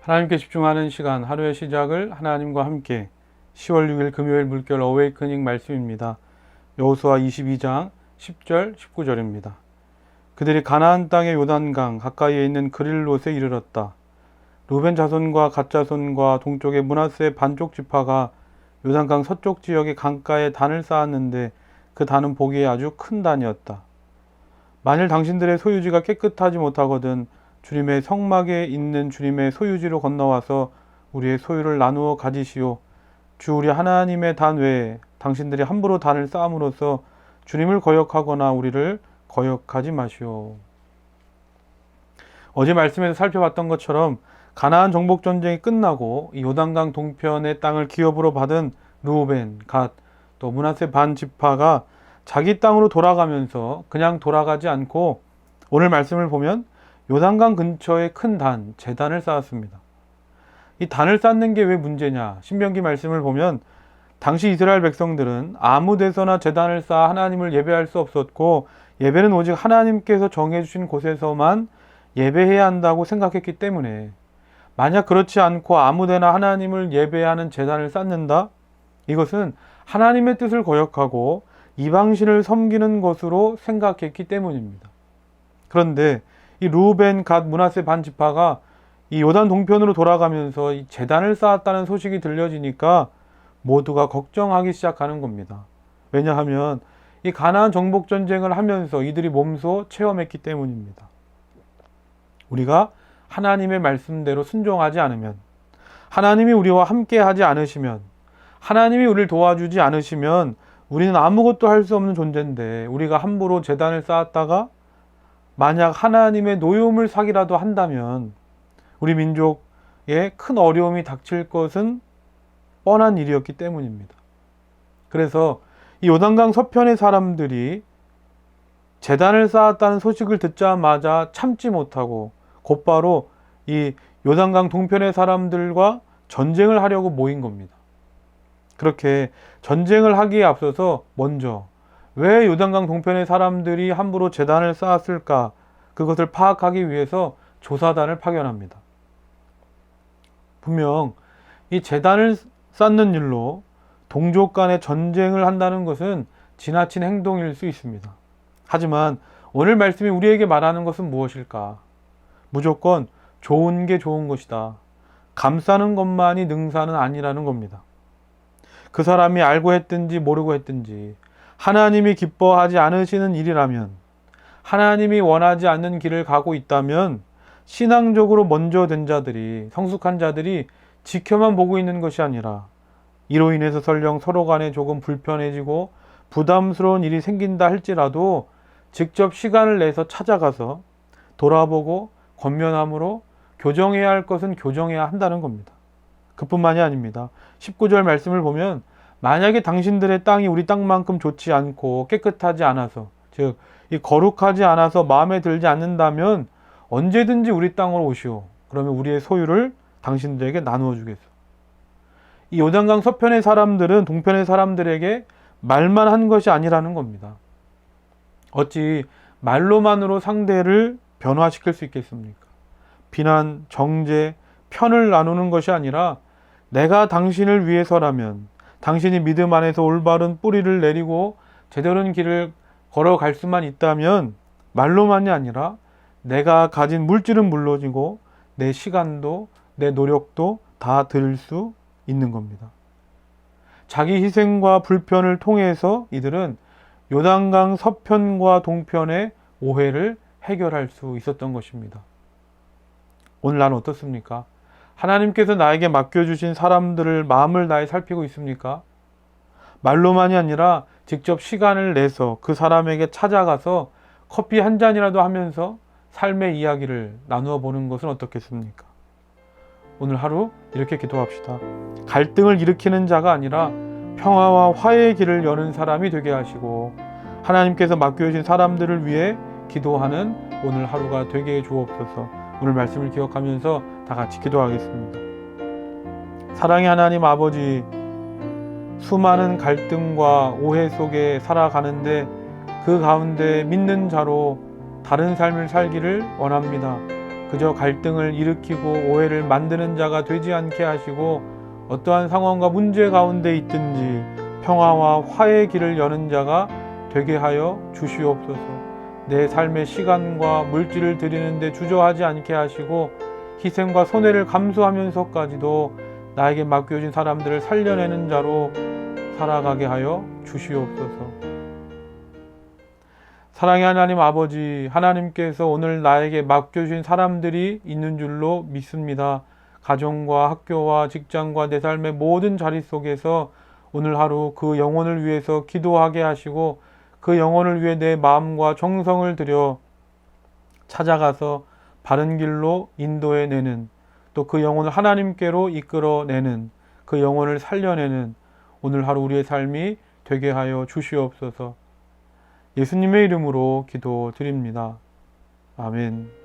하나님께 집중하는 시간, 하루의 시작을 하나님과 함께 10월 6일 금요일 물결 어웨이크닝 말씀입니다. 여호수아 22장 10절 19절입니다. 그들이 가나안 땅의 요단강 가까이에 있는 그릴롯에 이르렀다. 루벤 자손과 갓 자손과 동쪽의 므낫세 반쪽 지파가 요단강 서쪽 지역의 강가에 단을 쌓았는데 그 단은 보기에 아주 큰 단이었다. 만일 당신들의 소유지가 깨끗하지 못하거든 주님의 성막에 있는 주님의 소유지로 건너와서 우리의 소유를 나누어 가지시오. 주 우리 하나님의 단 외에 당신들이 함부로 단을 쌓음으로써 주님을 거역하거나 우리를 거역하지 마시오. 어제 말씀에서 살펴봤던 것처럼 가나안 정복 전쟁이 끝나고 이 요단강 동편의 땅을 기업으로 받은 르우벤, 갓, 또 므낫세 반 지파가 자기 땅으로 돌아가면서 그냥 돌아가지 않고 오늘 말씀을 보면 요단강 근처에 큰 단, 제단을 쌓았습니다. 이 단을 쌓는 게 왜 문제냐? 신명기 말씀을 보면 당시 이스라엘 백성들은 아무 데서나 제단을 쌓아 하나님을 예배할 수 없었고 예배는 오직 하나님께서 정해주신 곳에서만 예배해야 한다고 생각했기 때문에 만약 그렇지 않고 아무 데나 하나님을 예배하는 제단을 쌓는다? 이것은 하나님의 뜻을 거역하고 이방신을 섬기는 것으로 생각했기 때문입니다. 그런데 이 르우벤, 갓, 므낫세 반 지파가 이 요단 동편으로 돌아가면서 이 제단을 쌓았다는 소식이 들려지니까 모두가 걱정하기 시작하는 겁니다. 왜냐하면 이 가나안 정복 전쟁을 하면서 이들이 몸소 체험했기 때문입니다. 우리가 하나님의 말씀대로 순종하지 않으면, 하나님이 우리와 함께 하지 않으시면, 하나님이 우리를 도와주지 않으시면 우리는 아무것도 할 수 없는 존재인데 우리가 함부로 제단을 쌓았다가 만약 하나님의 노여움을 사기라도 한다면 우리 민족에 큰 어려움이 닥칠 것은 뻔한 일이었기 때문입니다. 그래서 이 요단강 서편의 사람들이 제단을 쌓았다는 소식을 듣자마자 참지 못하고 곧바로 이 요단강 동편의 사람들과 전쟁을 하려고 모인 겁니다. 그렇게 전쟁을 하기에 앞서서 먼저 왜 요단강 동편의 사람들이 함부로 제단을 쌓았을까? 그것을 파악하기 위해서 조사단을 파견합니다. 분명 이 제단을 쌓는 일로 동족 간의 전쟁을 한다는 것은 지나친 행동일 수 있습니다. 하지만 오늘 말씀이 우리에게 말하는 것은 무엇일까? 무조건 좋은 게 좋은 것이다. 감싸는 것만이 능사는 아니라는 겁니다. 그 사람이 알고 했든지 모르고 했든지 하나님이 기뻐하지 않으시는 일이라면, 하나님이 원하지 않는 길을 가고 있다면 신앙적으로 먼저 된 자들이, 성숙한 자들이 지켜만 보고 있는 것이 아니라 이로 인해서 설령 서로 간에 조금 불편해지고 부담스러운 일이 생긴다 할지라도 직접 시간을 내서 찾아가서 돌아보고 권면함으로 교정해야 할 것은 교정해야 한다는 겁니다. 그뿐만이 아닙니다. 19절 말씀을 보면 만약에 당신들의 땅이 우리 땅만큼 좋지 않고 깨끗하지 않아서, 즉 이 거룩하지 않아서 마음에 들지 않는다면 언제든지 우리 땅으로 오시오. 그러면 우리의 소유를 당신들에게 나누어 주겠소. 이 요단강 서편의 사람들은 동편의 사람들에게 말만 한 것이 아니라는 겁니다. 어찌 말로만으로 상대를 변화시킬 수 있겠습니까? 비난, 정죄, 편을 나누는 것이 아니라 내가 당신을 위해서라면, 당신이 믿음 안에서 올바른 뿌리를 내리고 제대로 된 길을 걸어갈 수만 있다면 말로만이 아니라 내가 가진 물질은 물론이고 내 시간도 내 노력도 다 드릴 수 있는 겁니다. 자기 희생과 불편을 통해서 이들은 요단강 서편과 동편의 오해를 해결할 수 있었던 것입니다. 오늘 나는 어떻습니까? 하나님께서 나에게 맡겨주신 사람들을 마음을 다해 살피고 있습니까? 말로만이 아니라 직접 시간을 내서 그 사람에게 찾아가서 커피 한 잔이라도 하면서 삶의 이야기를 나누어 보는 것은 어떻겠습니까? 오늘 하루 이렇게 기도합시다. 갈등을 일으키는 자가 아니라 평화와 화해의 길을 여는 사람이 되게 하시고 하나님께서 맡겨주신 사람들을 위해 기도하는 오늘 하루가 되게 해 주옵소서. 오늘 말씀을 기억하면서 다 같이 기도하겠습니다. 사랑의 하나님 아버지, 수많은 갈등과 오해 속에 살아가는데 그 가운데 믿는 자로 다른 삶을 살기를 원합니다. 그저 갈등을 일으키고 오해를 만드는 자가 되지 않게 하시고 어떠한 상황과 문제 가운데 있든지 평화와 화해의 길을 여는 자가 되게 하여 주시옵소서. 내 삶의 시간과 물질을 드리는 데 주저하지 않게 하시고 희생과 손해를 감수하면서까지도 나에게 맡겨진 사람들을 살려내는 자로 살아가게 하여 주시옵소서. 사랑의 하나님 아버지, 하나님께서 오늘 나에게 맡겨주신 사람들이 있는 줄로 믿습니다. 가정과 학교와 직장과 내 삶의 모든 자리 속에서 오늘 하루 그 영혼을 위해서 기도하게 하시고 그 영혼을 위해 내 마음과 정성을 들여 찾아가서 바른 길로 인도해내는, 또 그 영혼을 하나님께로 이끌어내는, 그 영혼을 살려내는 오늘 하루 우리의 삶이 되게 하여 주시옵소서. 예수님의 이름으로 기도드립니다. 아멘.